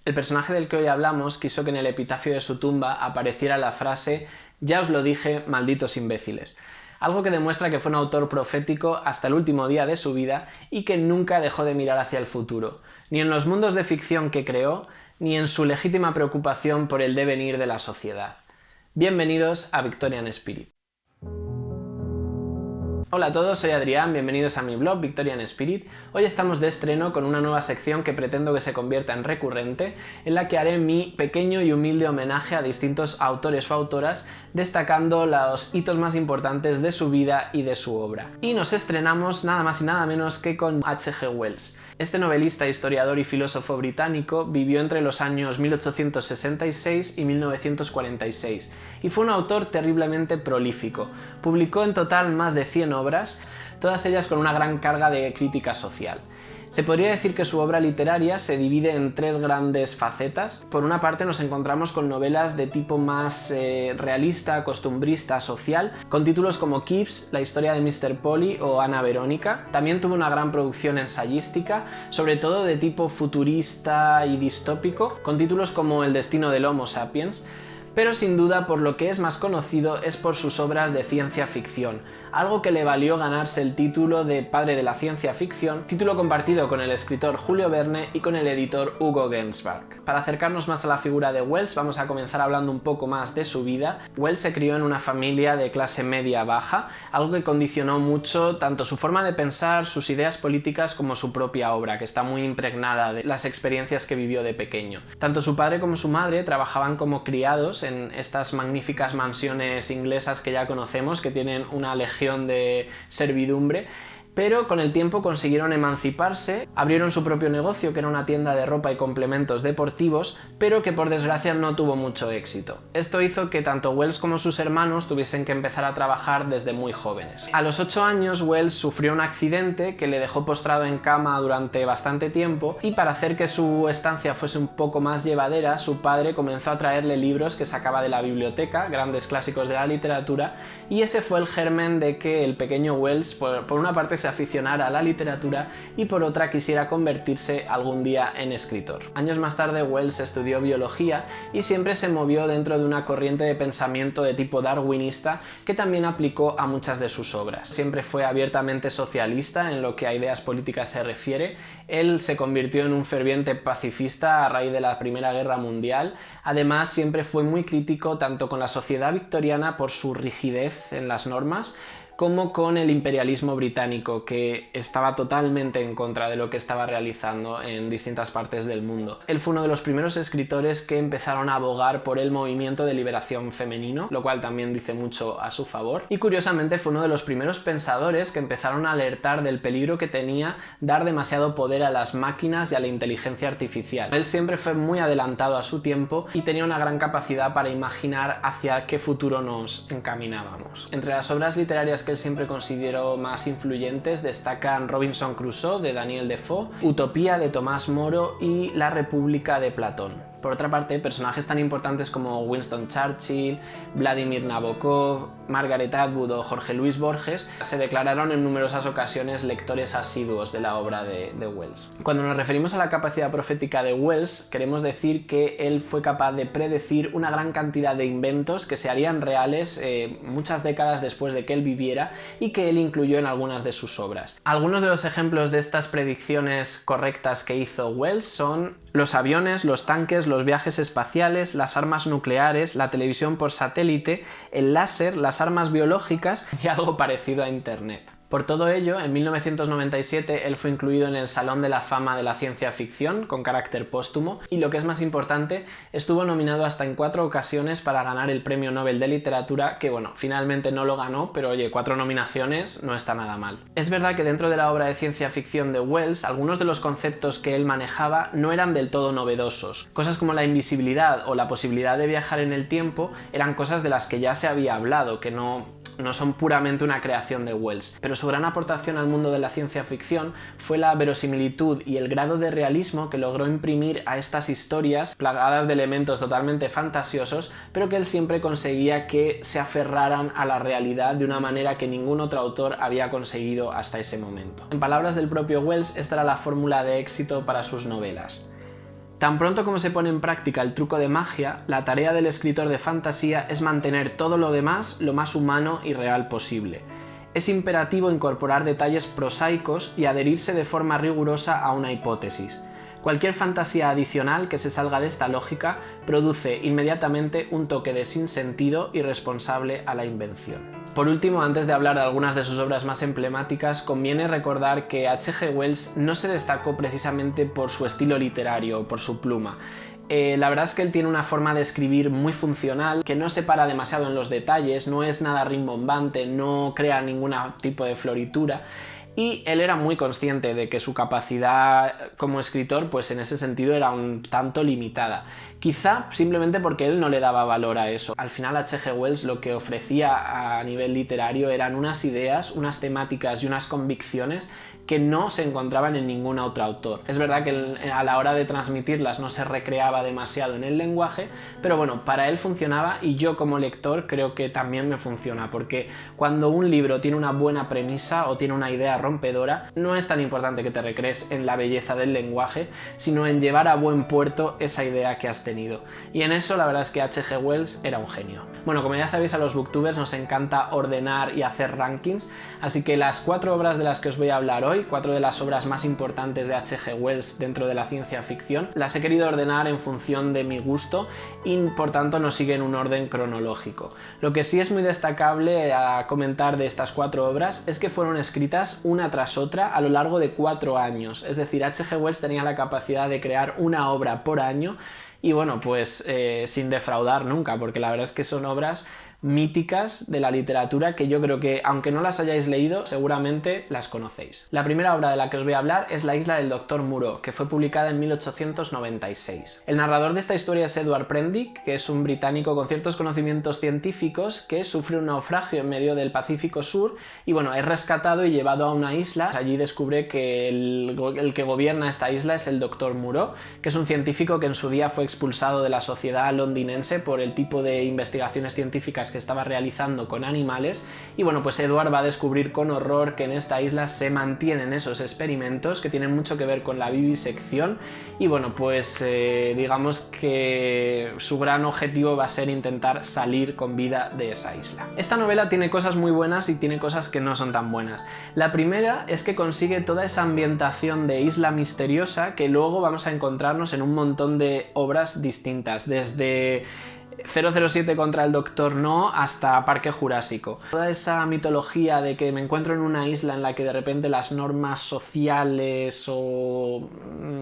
El personaje del que hoy hablamos quiso que en el epitafio de su tumba apareciera la frase «Ya os lo dije, malditos imbéciles», algo que demuestra que fue un autor profético hasta el último día de su vida y que nunca dejó de mirar hacia el futuro, ni en los mundos de ficción que creó, ni en su legítima preocupación por el devenir de la sociedad. Bienvenidos a Victorian Spirit. Hola a todos, soy Adrián, bienvenidos a mi blog Victorian Spirit. Hoy estamos de estreno con una nueva sección que pretendo que se convierta en recurrente, en la que haré mi pequeño y humilde homenaje a distintos autores o autoras, destacando los hitos más importantes de su vida y de su obra. Y nos estrenamos nada más y nada menos que con H.G. Wells. Este novelista, historiador y filósofo británico vivió entre los años 1866 y 1946 y fue un autor terriblemente prolífico. Publicó en total más de 100 obras, todas ellas con una gran carga de crítica social. Se podría decir que su obra literaria se divide en tres grandes facetas. Por una parte nos encontramos con novelas de tipo más realista, costumbrista, social, con títulos como Kipps, La historia de Mr. Polly o Ana Verónica. También tuvo una gran producción ensayística, sobre todo de tipo futurista y distópico, con títulos como El destino del Homo sapiens. Pero sin duda por lo que es más conocido es por sus obras de ciencia ficción, algo que le valió ganarse el título de padre de la ciencia ficción, título compartido con el escritor Julio Verne y con el editor Hugo Gernsback. Para acercarnos más a la figura de Wells vamos a comenzar hablando un poco más de su vida. Wells se crió en una familia de clase media-baja, algo que condicionó mucho tanto su forma de pensar, sus ideas políticas como su propia obra, que está muy impregnada de las experiencias que vivió de pequeño. Tanto su padre como su madre trabajaban como criados en estas magníficas mansiones inglesas que ya conocemos, que tienen una legión de servidumbre, pero con el tiempo consiguieron emanciparse, abrieron su propio negocio que era una tienda de ropa y complementos deportivos, pero que por desgracia no tuvo mucho éxito. Esto hizo que tanto Wells como sus hermanos tuviesen que empezar a trabajar desde muy jóvenes. A los 8 años Wells sufrió un accidente que le dejó postrado en cama durante bastante tiempo y para hacer que su estancia fuese un poco más llevadera, su padre comenzó a traerle libros que sacaba de la biblioteca, grandes clásicos de la literatura, y ese fue el germen de que el pequeño Wells, por una parte, se aficionara a la literatura y por otra quisiera convertirse algún día en escritor. Años más tarde Wells estudió biología y siempre se movió dentro de una corriente de pensamiento de tipo darwinista que también aplicó a muchas de sus obras. Siempre fue abiertamente socialista en lo que a ideas políticas se refiere. Él se convirtió en un ferviente pacifista a raíz de la Primera Guerra Mundial. Además, siempre fue muy crítico tanto con la sociedad victoriana por su rigidez en las normas, como con el imperialismo británico, que estaba totalmente en contra de lo que estaba realizando en distintas partes del mundo. Él fue uno de los primeros escritores que empezaron a abogar por el movimiento de liberación femenino, lo cual también dice mucho a su favor, y curiosamente fue uno de los primeros pensadores que empezaron a alertar del peligro que tenía dar demasiado poder a las máquinas y a la inteligencia artificial. Él siempre fue muy adelantado a su tiempo y tenía una gran capacidad para imaginar hacia qué futuro nos encaminábamos. Entre las obras literarias que él siempre consideró más influyentes destacan Robinson Crusoe de Daniel Defoe, Utopía de Tomás Moro y La República de Platón. Por otra parte, personajes tan importantes como Winston Churchill, Vladimir Nabokov, Margaret Atwood o Jorge Luis Borges se declararon en numerosas ocasiones lectores asiduos de la obra de Wells. Cuando nos referimos a la capacidad profética de Wells, queremos decir que él fue capaz de predecir una gran cantidad de inventos que se harían reales muchas décadas después de que él viviera y que él incluyó en algunas de sus obras. Algunos de los ejemplos de estas predicciones correctas que hizo Wells son los aviones, los tanques, los viajes espaciales, las armas nucleares, la televisión por satélite, el láser, las armas biológicas y algo parecido a Internet. Por todo ello, en 1997 él fue incluido en el Salón de la Fama de la Ciencia Ficción con carácter póstumo y, lo que es más importante, estuvo nominado hasta en 4 ocasiones para ganar el Premio Nobel de Literatura, que bueno, finalmente no lo ganó, pero oye, 4 nominaciones no está nada mal. Es verdad que dentro de la obra de ciencia ficción de Wells, algunos de los conceptos que él manejaba no eran del todo novedosos. Cosas como la invisibilidad o la posibilidad de viajar en el tiempo eran cosas de las que ya se había hablado, que no son puramente una creación de Wells, pero su gran aportación al mundo de la ciencia ficción fue la verosimilitud y el grado de realismo que logró imprimir a estas historias plagadas de elementos totalmente fantasiosos, pero que él siempre conseguía que se aferraran a la realidad de una manera que ningún otro autor había conseguido hasta ese momento. En palabras del propio Wells, esta era la fórmula de éxito para sus novelas. Tan pronto como se pone en práctica el truco de magia, la tarea del escritor de fantasía es mantener todo lo demás lo más humano y real posible. Es imperativo incorporar detalles prosaicos y adherirse de forma rigurosa a una hipótesis. Cualquier fantasía adicional que se salga de esta lógica produce inmediatamente un toque de sinsentido irresponsable a la invención. Por último, antes de hablar de algunas de sus obras más emblemáticas, conviene recordar que H.G. Wells no se destacó precisamente por su estilo literario o por su pluma. La verdad es que él tiene una forma de escribir muy funcional, que no se para demasiado en los detalles, no es nada rimbombante, no crea ningún tipo de floritura. Y él era muy consciente de que su capacidad como escritor, pues en ese sentido era un tanto limitada. Quizá simplemente porque él no le daba valor a eso. Al final H.G. Wells lo que ofrecía a nivel literario eran unas ideas, unas temáticas y unas convicciones que no se encontraban en ningún otro autor. Es verdad que a la hora de transmitirlas no se recreaba demasiado en el lenguaje, pero bueno, para él funcionaba y yo como lector creo que también me funciona, porque cuando un libro tiene una buena premisa o tiene una idea rompedora, no es tan importante que te recrees en la belleza del lenguaje, sino en llevar a buen puerto esa idea que has tenido. Y en eso la verdad es que H.G. Wells era un genio. Bueno, como ya sabéis, a los booktubers nos encanta ordenar y hacer rankings, así que las 4 obras de las que os voy a hablar hoy, 4 de las obras más importantes de H.G. Wells dentro de la ciencia ficción, las he querido ordenar en función de mi gusto y por tanto no siguen un orden cronológico. Lo que sí es muy destacable a comentar de estas 4 obras es que fueron escritas una tras otra a lo largo de 4 años, es decir, H.G. Wells tenía la capacidad de crear una obra por año y bueno, pues sin defraudar nunca, porque la verdad es que son obras míticas de la literatura que yo creo que, aunque no las hayáis leído, seguramente las conocéis. La primera obra de la que os voy a hablar es La isla del Dr. Moreau, que fue publicada en 1896. El narrador de esta historia es Edward Prendick, que es un británico con ciertos conocimientos científicos que sufre un naufragio en medio del Pacífico Sur y bueno, es rescatado y llevado a una isla. Allí descubre que el que gobierna esta isla es el Dr. Moreau, que es un científico que en su día fue expulsado de la sociedad londinense por el tipo de investigaciones científicas que estaba realizando con animales y bueno, pues Edward va a descubrir con horror que en esta isla se mantienen esos experimentos que tienen mucho que ver con la vivisección y bueno, pues digamos que su gran objetivo va a ser intentar salir con vida de esa isla. Esta novela tiene cosas muy buenas y tiene cosas que no son tan buenas. La primera es que consigue toda esa ambientación de isla misteriosa que luego vamos a encontrarnos en un montón de obras distintas, desde 007 contra el Doctor No hasta Parque Jurásico. Toda esa mitología de que me encuentro en una isla en la que de repente las normas sociales o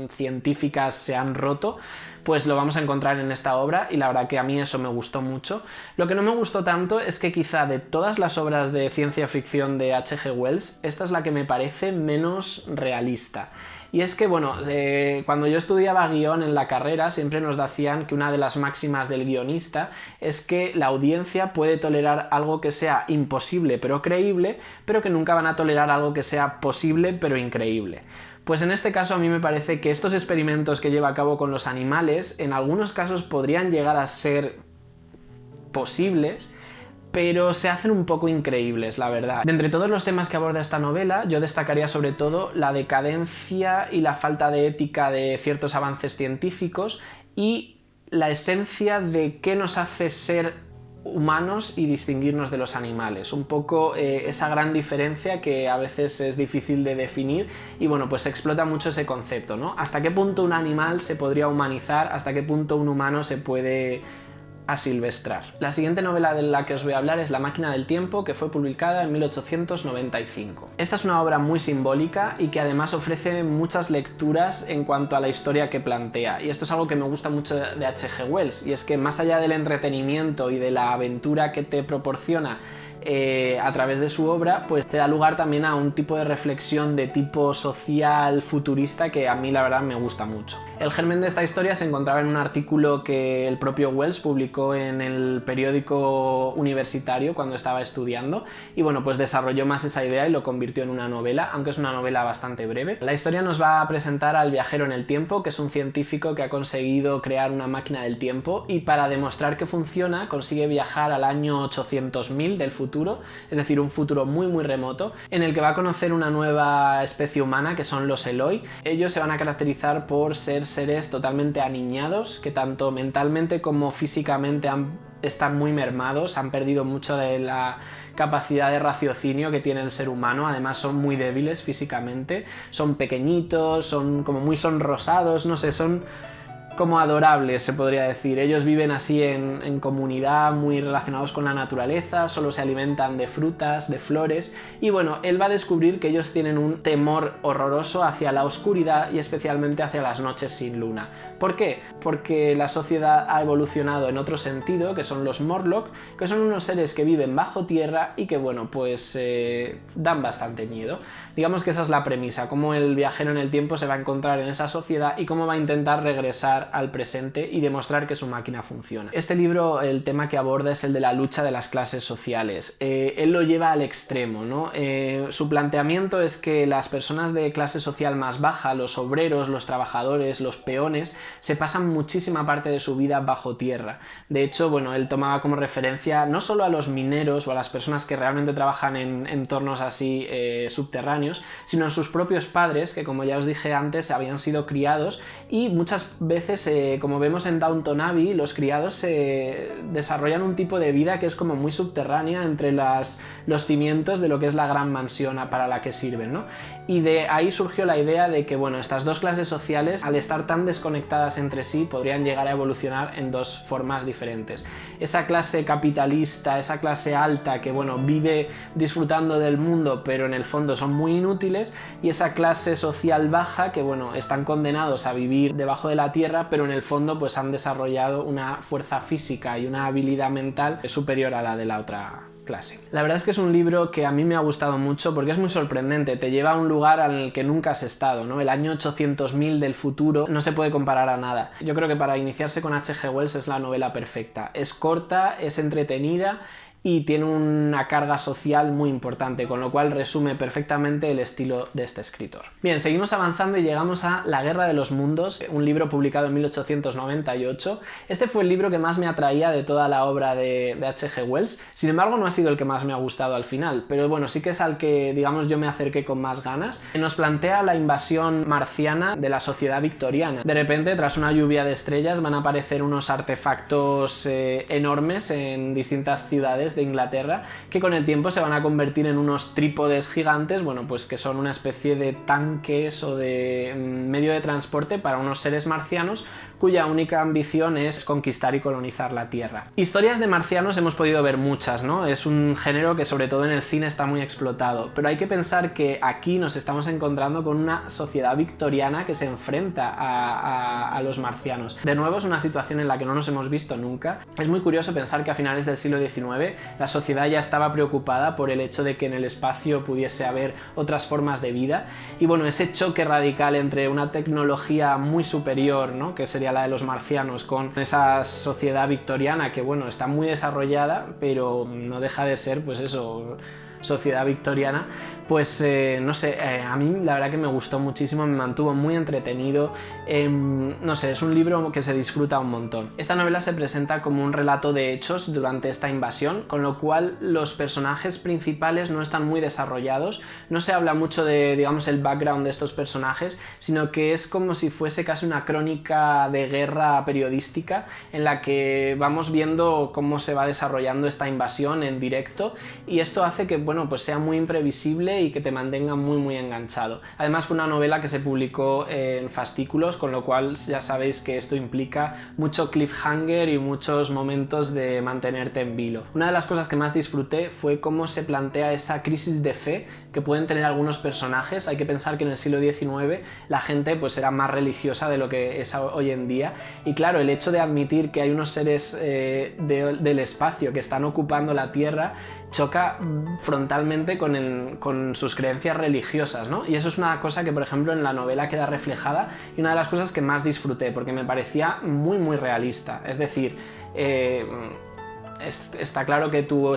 científicas se han roto, pues lo vamos a encontrar en esta obra y la verdad que a mí eso me gustó mucho. Lo que no me gustó tanto es que quizá de todas las obras de ciencia ficción de H.G. Wells, esta es la que me parece menos realista. Y es que, bueno, cuando yo estudiaba guión en la carrera siempre nos decían que una de las máximas del guionista es que la audiencia puede tolerar algo que sea imposible pero creíble, pero que nunca van a tolerar algo que sea posible pero increíble. Pues en este caso a mí me parece que estos experimentos que lleva a cabo con los animales en algunos casos podrían llegar a ser posibles, pero se hacen un poco increíbles, la verdad. De entre todos los temas que aborda esta novela, yo destacaría sobre todo la decadencia y la falta de ética de ciertos avances científicos y la esencia de qué nos hace ser humanos y distinguirnos de los animales. Un poco esa gran diferencia que a veces es difícil de definir y bueno, pues se explota mucho ese concepto, ¿no? ¿Hasta qué punto un animal se podría humanizar? ¿Hasta qué punto un humano se puede asilvestrar? La siguiente novela de la que os voy a hablar es La máquina del tiempo, que fue publicada en 1895. Esta es una obra muy simbólica y que además ofrece muchas lecturas en cuanto a la historia que plantea, y esto es algo que me gusta mucho de H.G. Wells, y es que más allá del entretenimiento y de la aventura que te proporciona a través de su obra, pues te da lugar también a un tipo de reflexión de tipo social futurista que a mí la verdad me gusta mucho. El germen de esta historia se encontraba en un artículo que el propio Wells publicó en el periódico universitario cuando estaba estudiando y bueno, pues desarrolló más esa idea y lo convirtió en una novela, aunque es una novela bastante breve. La historia nos va a presentar al viajero en el tiempo, que es un científico que ha conseguido crear una máquina del tiempo y para demostrar que funciona consigue viajar al año 800.000 del futuro futuro, es decir, un futuro muy remoto, en el que va a conocer una nueva especie humana que son los Eloi. Ellos se van a caracterizar por ser seres totalmente aniñados, que tanto mentalmente como físicamente están muy mermados, han perdido mucho de la capacidad de raciocinio que tiene el ser humano, además son muy débiles físicamente, son pequeñitos, son como muy sonrosados, no sé, son como adorables, se podría decir. Ellos viven así en comunidad, muy relacionados con la naturaleza, solo se alimentan de frutas, de flores, y bueno, él va a descubrir que ellos tienen un temor horroroso hacia la oscuridad y especialmente hacia las noches sin luna. ¿Por qué? Porque la sociedad ha evolucionado en otro sentido, que son los Morlock, que son unos seres que viven bajo tierra y que bueno, pues dan bastante miedo. Digamos que esa es la premisa, cómo el viajero en el tiempo se va a encontrar en esa sociedad y cómo va a intentar regresar al presente y demostrar que su máquina funciona. Este libro, el tema que aborda es el de la lucha de las clases sociales. Él lo lleva al extremo, ¿no? Su planteamiento es que las personas de clase social más baja, los obreros, los trabajadores, los peones, se pasan muchísima parte de su vida bajo tierra. De hecho, bueno, él tomaba como referencia no solo a los mineros o a las personas que realmente trabajan en entornos así subterráneos, sino a sus propios padres, que como ya os dije antes, habían sido criados, y muchas veces, como vemos en Downton Abbey, los criados desarrollan un tipo de vida que es como muy subterránea entre los cimientos de lo que es la gran mansión para la que sirven, ¿no? Y de ahí surgió la idea de que, bueno, estas dos clases sociales, al estar tan desconectadas entre sí, podrían llegar a evolucionar en dos formas diferentes. Esa clase capitalista, esa clase alta que, bueno, vive disfrutando del mundo, pero en el fondo son muy inútiles, y esa clase social baja que, bueno, están condenados a vivir debajo de la tierra, pero en el fondo pues han desarrollado una fuerza física y una habilidad mental superior a la de la otra clase. La verdad es que es un libro que a mí me ha gustado mucho porque es muy sorprendente, te lleva a un lugar en el que nunca has estado, ¿no? El año 800.000 del futuro no se puede comparar a nada. Yo creo que para iniciarse con H.G. Wells es la novela perfecta. Es corta, es entretenida y tiene una carga social muy importante, con lo cual resume perfectamente el estilo de este escritor. Bien, seguimos avanzando y llegamos a La Guerra de los Mundos, un libro publicado en 1898. Este fue el libro que más me atraía de toda la obra de H.G. Wells, sin embargo no ha sido el que más me ha gustado al final, pero bueno, sí que es al que, digamos, yo me acerqué con más ganas. Nos plantea la invasión marciana de la sociedad victoriana. De repente, tras una lluvia de estrellas, van a aparecer unos artefactos enormes en distintas ciudades de Inglaterra, que con el tiempo se van a convertir en unos trípodes gigantes, bueno, pues que son una especie de tanques o de medio de transporte para unos seres marcianos cuya única ambición es conquistar y colonizar la Tierra. Historias de marcianos hemos podido ver muchas, ¿no? Es un género que sobre todo en el cine está muy explotado, pero hay que pensar que aquí nos estamos encontrando con una sociedad victoriana que se enfrenta a los marcianos. De nuevo es una situación en la que no nos hemos visto nunca. Es muy curioso pensar que a finales del siglo XIX la sociedad ya estaba preocupada por el hecho de que en el espacio pudiese haber otras formas de vida, y bueno, ese choque radical entre una tecnología muy superior, ¿no?, que sería la de los marcianos, con esa sociedad victoriana que, bueno, está muy desarrollada, pero no deja de ser, pues eso, sociedad victoriana, pues no sé, a mí la verdad que me gustó muchísimo, me mantuvo muy entretenido, no sé, es un libro que se disfruta un montón. Esta novela se presenta como un relato de hechos durante esta invasión, con lo cual los personajes principales no están muy desarrollados, no se habla mucho de, digamos, el background de estos personajes, sino que es como si fuese casi una crónica de guerra periodística en la que vamos viendo cómo se va desarrollando esta invasión en directo, y esto hace que, bueno, pues sea muy imprevisible y que te mantenga muy enganchado. Además fue una novela que se publicó en fascículos, con lo cual ya sabéis que esto implica mucho cliffhanger y muchos momentos de mantenerte en vilo. Una de las cosas que más disfruté fue cómo se plantea esa crisis de fe que pueden tener algunos personajes. Hay que pensar que en el siglo XIX la gente pues era más religiosa de lo que es hoy en día, y claro, el hecho de admitir que hay unos seres del espacio que están ocupando la Tierra choca frontalmente con sus creencias religiosas, ¿no? Y eso es una cosa que, por ejemplo, en la novela queda reflejada, y una de las cosas que más disfruté, porque me parecía muy realista. Es decir, está claro que tu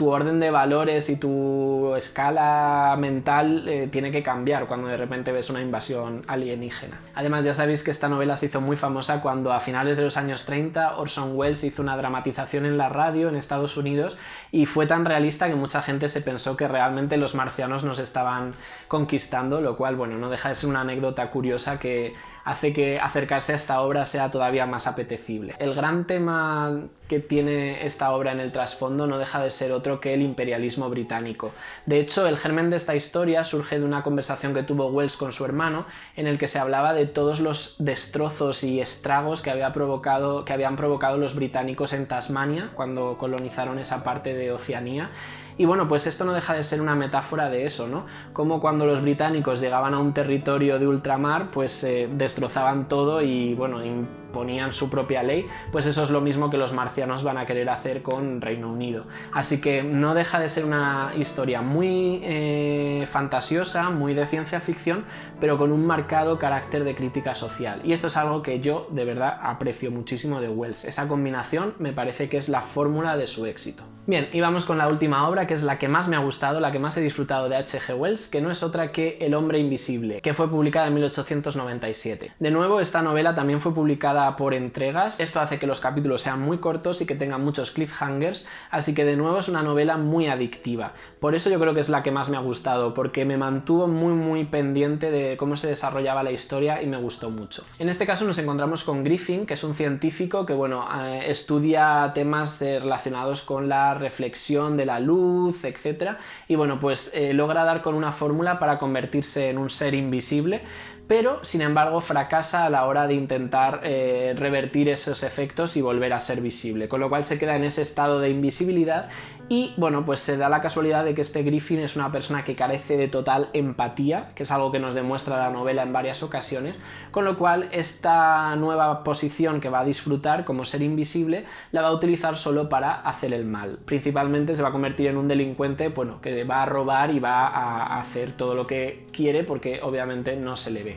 orden de valores y tu escala mental tiene que cambiar cuando de repente ves una invasión alienígena. Además, ya sabéis que esta novela se hizo muy famosa cuando a finales de los años 30 Orson Welles hizo una dramatización en la radio en Estados Unidos y fue tan realista que mucha gente se pensó que realmente los marcianos nos estaban conquistando, lo cual, bueno, no deja de ser una anécdota curiosa que hace que acercarse a esta obra sea todavía más apetecible. El gran tema que tiene esta obra en el trasfondo no deja de ser otro que el imperialismo británico. De hecho, el germen de esta historia surge de una conversación que tuvo Wells con su hermano, en el que se hablaba de todos los destrozos y estragos que habían provocado los británicos en Tasmania cuando colonizaron esa parte de Oceanía. Y bueno, pues esto no deja de ser una metáfora de eso, ¿no? Como cuando los británicos llegaban a un territorio de ultramar, pues destrozaban todo y, bueno, imponían su propia ley, pues eso es lo mismo que los marcianos van a querer hacer con Reino Unido. Así que no deja de ser una historia muy fantasiosa, muy de ciencia ficción, pero con un marcado carácter de crítica social. Y esto es algo que yo de verdad aprecio muchísimo de Wells. Esa combinación me parece que es la fórmula de su éxito. Bien, y vamos con la última obra, que es la que más me ha gustado, la que más he disfrutado de H.G. Wells, que no es otra que El hombre invisible, que fue publicada en 1897. De nuevo, esta novela también fue publicada por entregas. Esto hace que los capítulos sean muy cortos y que tengan muchos cliffhangers, así que de nuevo es una novela muy adictiva. Por eso yo creo que es la que más me ha gustado, porque me mantuvo muy pendiente de cómo se desarrollaba la historia y me gustó mucho. En este caso nos encontramos con Griffin, que es un científico que, bueno, estudia temas relacionados con la reflexión de la luz, etc. Y bueno, pues logra dar con una fórmula para convertirse en un ser invisible, pero sin embargo fracasa a la hora de intentar revertir esos efectos y volver a ser visible, con lo cual se queda en ese estado de invisibilidad. Y bueno, pues se da la casualidad de que este Griffin es una persona que carece de total empatía, que es algo que nos demuestra la novela en varias ocasiones, con lo cual esta nueva posición que va a disfrutar como ser invisible la va a utilizar solo para hacer el mal. Principalmente se va a convertir en un delincuente, bueno, que va a robar y va a hacer todo lo que quiere porque obviamente no se le ve.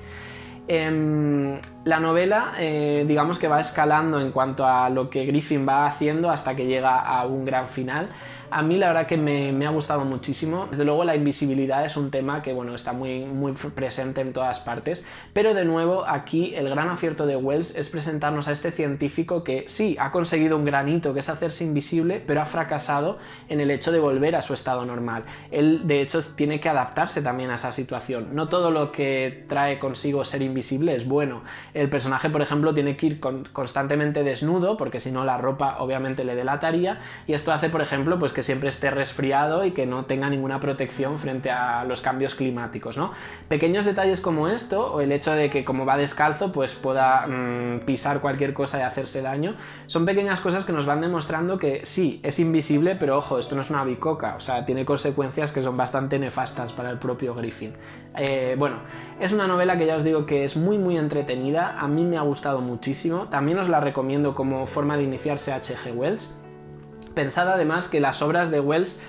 La novela digamos que va escalando en cuanto a lo que Griffin va haciendo hasta que llega a un gran final. A mí la verdad que me ha gustado muchísimo. Desde luego la invisibilidad es un tema que, bueno, está muy presente en todas partes, pero de nuevo aquí el gran acierto de Wells es presentarnos a este científico que sí ha conseguido un gran hito, que es hacerse invisible, pero ha fracasado en el hecho de volver a su estado normal. Él de hecho tiene que adaptarse también a esa situación. No todo lo que trae consigo ser invisible es bueno. El personaje, por ejemplo, tiene que ir constantemente desnudo porque si no la ropa obviamente le delataría, y esto hace, por ejemplo, pues que siempre esté resfriado y que no tenga ninguna protección frente a los cambios climáticos, ¿no? Pequeños detalles como esto, o el hecho de que como va descalzo pues pueda pisar cualquier cosa y hacerse daño, son pequeñas cosas que nos van demostrando que sí, es invisible, pero ojo, esto no es una bicoca, o sea, tiene consecuencias que son bastante nefastas para el propio Griffin. Bueno, es una novela que ya os digo que es muy entretenida, a mí me ha gustado muchísimo, también os la recomiendo como forma de iniciarse a H.G. Wells. Pensad además que las obras de Wells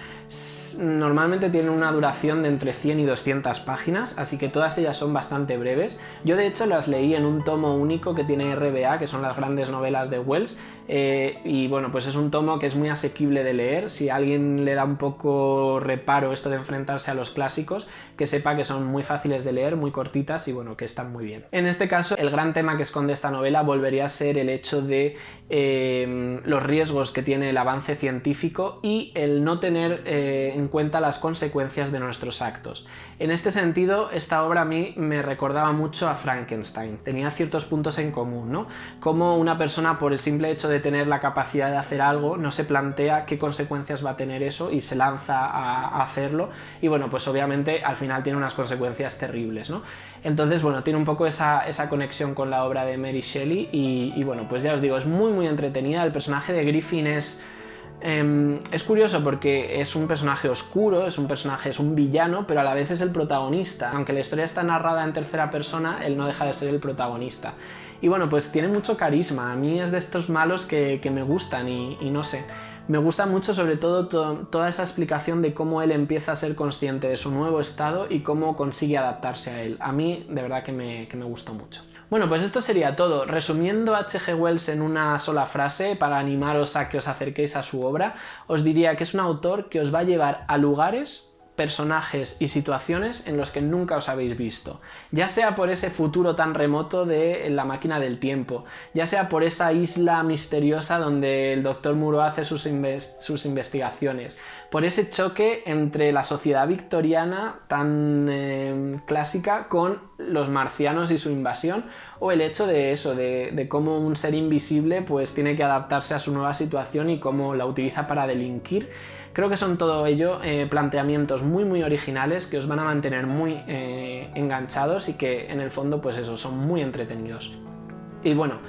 normalmente tienen una duración de entre 100 y 200 páginas, así que todas ellas son bastante breves. Yo de hecho las leí en un tomo único que tiene RBA, que son las grandes novelas de Wells, y bueno, pues es un tomo que es muy asequible de leer. Si a alguien le da un poco reparo esto de enfrentarse a los clásicos, que sepa que son muy fáciles de leer, muy cortitas y bueno, que están muy bien. En este caso, el gran tema que esconde esta novela volvería a ser el hecho de los riesgos que tiene el avance científico y el no tener en cuenta las consecuencias de nuestros actos. En este sentido, esta obra a mí me recordaba mucho a Frankenstein. Tenía ciertos puntos en común, ¿no? Como una persona, por el simple hecho de tener la capacidad de hacer algo, no se plantea qué consecuencias va a tener eso y se lanza a hacerlo, y bueno, pues obviamente al final tiene unas consecuencias terribles, ¿no? Entonces, bueno, tiene un poco esa conexión con la obra de Mary Shelley y bueno, pues ya os digo, es muy entretenida. El personaje de Griffin es curioso porque es un personaje oscuro, es un villano, pero a la vez es el protagonista. Aunque la historia está narrada en tercera persona, él no deja de ser el protagonista. Y bueno, pues tiene mucho carisma. A mí es de estos malos que me gustan y no sé. Me gusta mucho sobre todo toda esa explicación de cómo él empieza a ser consciente de su nuevo estado y cómo consigue adaptarse a él. A mí de verdad que me gustó mucho. Bueno, pues esto sería todo. Resumiendo H.G. Wells en una sola frase, para animaros a que os acerquéis a su obra, os diría que es un autor que os va a llevar a lugares, personajes y situaciones en los que nunca os habéis visto, ya sea por ese futuro tan remoto de La máquina del tiempo, ya sea por esa isla misteriosa donde el Dr. Moreau hace sus investigaciones, por ese choque entre la sociedad victoriana tan clásica con los marcianos y su invasión, o el hecho de eso, de cómo un ser invisible pues tiene que adaptarse a su nueva situación y cómo la utiliza para delinquir. Creo que son todo ello planteamientos muy originales que os van a mantener muy enganchados y que en el fondo pues eso, son muy entretenidos. Y bueno,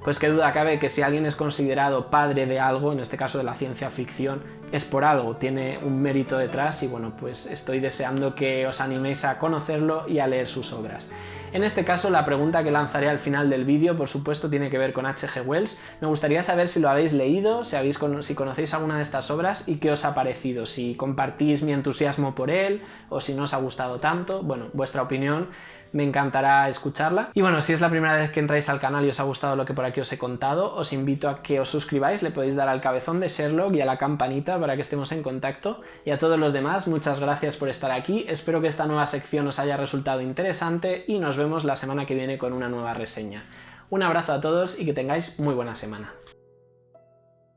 pues qué duda cabe que si alguien es considerado padre de algo, en este caso de la ciencia ficción, es por algo, tiene un mérito detrás y bueno, pues estoy deseando que os animéis a conocerlo y a leer sus obras. En este caso, la pregunta que lanzaré al final del vídeo, por supuesto, tiene que ver con H.G. Wells. Me gustaría saber si lo habéis leído, si conocéis alguna de estas obras y qué os ha parecido, si compartís mi entusiasmo por él o si no os ha gustado tanto. Bueno, vuestra opinión me encantará escucharla. Y bueno, si es la primera vez que entráis al canal y os ha gustado lo que por aquí os he contado, os invito a que os suscribáis, le podéis dar al cabezón de Sherlock y a la campanita para que estemos en contacto. Y a todos los demás, muchas gracias por estar aquí, espero que esta nueva sección os haya resultado interesante y nos vemos la semana que viene con una nueva reseña. Un abrazo a todos y que tengáis muy buena semana.